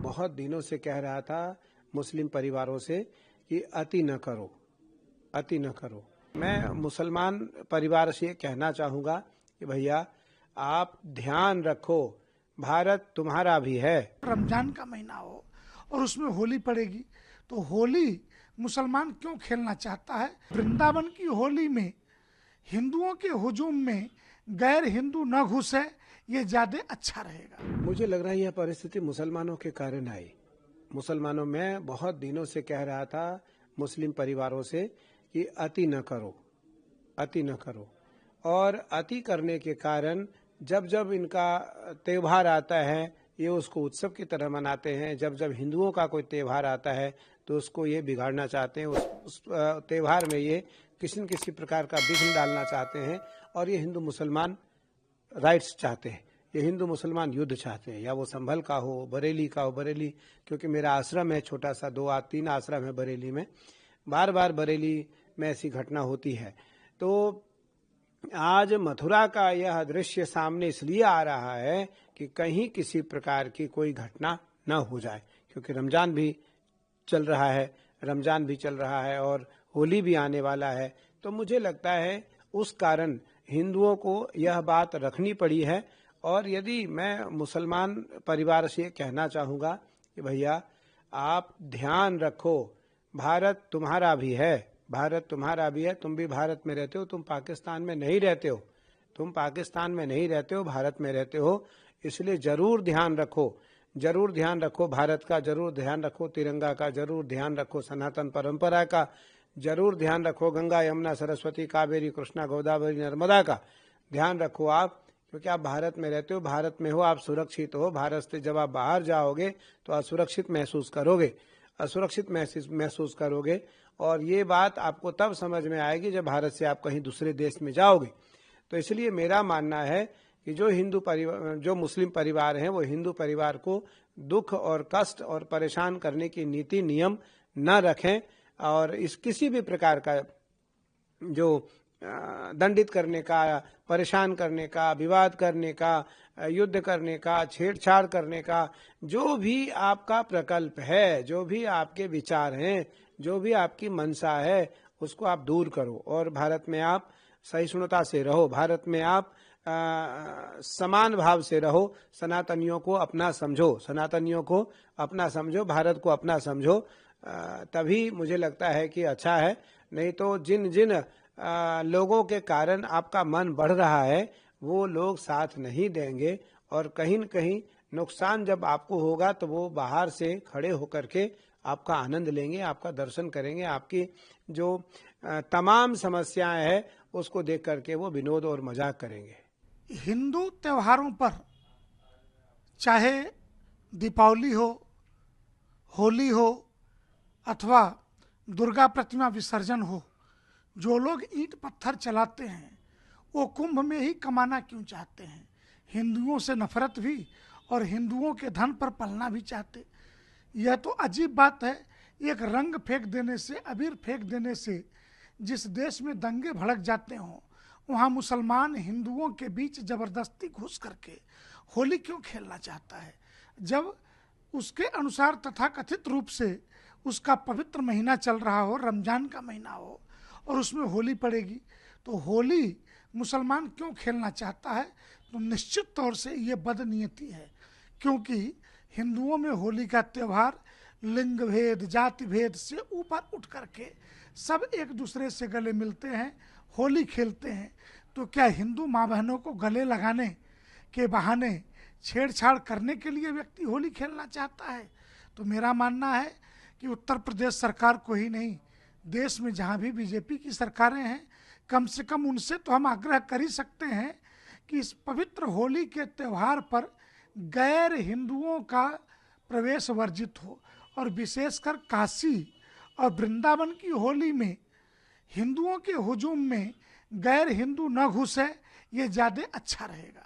बहुत दिनों से कह रहा था मुस्लिम परिवारों से कि अति न करो, अति न करो। मैं मुसलमान परिवार से ये कहना चाहूँगा कि भैया आप ध्यान रखो, भारत तुम्हारा भी है। रमजान का महीना हो और उसमें होली पड़ेगी तो होली मुसलमान क्यों खेलना चाहता है? वृंदावन की होली में हिंदुओं के हुजूम में गैर हिंदू न घुसे, ये ज्यादा अच्छा रहेगा। मुझे लग रहा है यह परिस्थिति मुसलमानों के कारण आई। मुसलमानों में बहुत दिनों से कह रहा था मुस्लिम परिवारों से कि अति न करो, अति न करो। और अति करने के कारण जब जब इनका त्यौहार आता है ये उसको उत्सव की तरह मनाते हैं। जब जब हिंदुओं का कोई त्यौहार आता है तो उसको ये बिगाड़ना चाहते हैं। उस त्यौहार में ये किसी न किसी प्रकार का विघ्न डालना चाहते हैं। और ये हिंदू मुसलमान राइट्स चाहते हैं, ये हिंदू मुसलमान युद्ध चाहते हैं, या वो संभल का हो, बरेली का हो। बरेली क्योंकि मेरा आश्रम है छोटा सा, 2-3 आश्रम है बरेली में, बार बार बरेली में ऐसी घटना होती है। तो आज मथुरा का यह दृश्य सामने इसलिए आ रहा है कि कहीं किसी प्रकार की कोई घटना न हो जाए, क्योंकि रमजान भी चल रहा है, रमजान भी चल रहा है और होली भी आने वाला है। तो मुझे लगता है उस कारण हिंदुओं को यह बात रखनी पड़ी है। और यदि मैं मुसलमान परिवार से कहना चाहूँगा कि भैया आप ध्यान रखो, भारत तुम्हारा भी है, भारत तुम्हारा भी है। तुम भी भारत में रहते हो, तुम पाकिस्तान में नहीं रहते हो, तुम पाकिस्तान में नहीं रहते हो, भारत में रहते हो। इसलिए जरूर ध्यान रखो, जरूर ध्यान रखो भारत का, जरूर ध्यान रखो तिरंगा का, जरूर ध्यान रखो सनातन परंपरा का, जरूर ध्यान रखो गंगा यमुना सरस्वती कावेरी कृष्णा गोदावरी नर्मदा का ध्यान रखो आप, क्योंकि आप भारत में रहते हो, भारत में हो, आप सुरक्षित हो। भारत से जब आप बाहर जाओगे तो असुरक्षित महसूस करोगे, असुरक्षित महसूस करोगे। और ये बात आपको तब समझ में आएगी जब भारत से आप कहीं दूसरे देश में जाओगे। तो इसलिए मेरा मानना है कि जो मुस्लिम परिवार हैं वो हिंदू परिवार को दुख और कष्ट और परेशान करने की नीति नियम न रखें। और इस किसी भी प्रकार का जो दंडित करने का, परेशान करने का, विवाद करने का, युद्ध करने का, छेड़छाड़ करने का, जो भी आपका प्रकल्प है, जो भी आपके विचार हैं, जो भी आपकी मंशा है, उसको आप दूर करो। और भारत में आप सहिष्णुता से रहो, भारत में आप समान भाव से रहो। सनातनियों को अपना समझो, सनातनियों को अपना समझो, भारत को अपना समझो। तभी मुझे लगता है कि अच्छा है। नहीं तो जिन जिन लोगों के कारण आपका मन बढ़ रहा है वो लोग साथ नहीं देंगे, और कहीं न कहीं नुकसान जब आपको होगा तो वो बाहर से खड़े होकर के आपका आनंद लेंगे, आपका दर्शन करेंगे, आपकी जो तमाम समस्याएं हैं उसको देख करके वो विनोद और मजाक करेंगे। हिंदू त्योहारों पर चाहे दीपावली हो, होली हो अथवा दुर्गा प्रतिमा विसर्जन हो, जो लोग ईंट पत्थर चलाते हैं वो कुंभ में ही कमाना क्यों चाहते हैं? हिंदुओं से नफरत भी और हिंदुओं के धन पर पलना भी चाहते। यह तो अजीब बात है। एक रंग फेंक देने से, अबीर फेंक देने से जिस देश में दंगे भड़क जाते हों, वहाँ मुसलमान हिंदुओं के बीच जबरदस्ती घुस करके होली क्यों खेलना चाहता है? जब उसके अनुसार तथाकथित रूप से उसका पवित्र महीना चल रहा हो, रमजान का महीना हो, और उसमें होली पड़ेगी तो होली मुसलमान क्यों खेलना चाहता है? तो निश्चित तौर से ये बदनीयती है, क्योंकि हिंदुओं में होली का त्यौहार लिंग भेद, जाति भेद से ऊपर उठ करके सब एक दूसरे से गले मिलते हैं, होली खेलते हैं। तो क्या हिंदू माँ बहनों को गले लगाने के बहाने छेड़छाड़ करने के लिए व्यक्ति होली खेलना चाहता है? तो मेरा मानना है कि उत्तर प्रदेश सरकार को ही नहीं, देश में जहाँ भी बीजेपी की सरकारें हैं, कम से कम उनसे तो हम आग्रह कर ही सकते हैं कि इस पवित्र होली के त्यौहार पर गैर हिंदुओं का प्रवेश वर्जित हो। और विशेषकर काशी और वृंदावन की होली में हिंदुओं के हुजूम में गैर हिंदू न घुसे, ये ज़्यादा अच्छा रहेगा।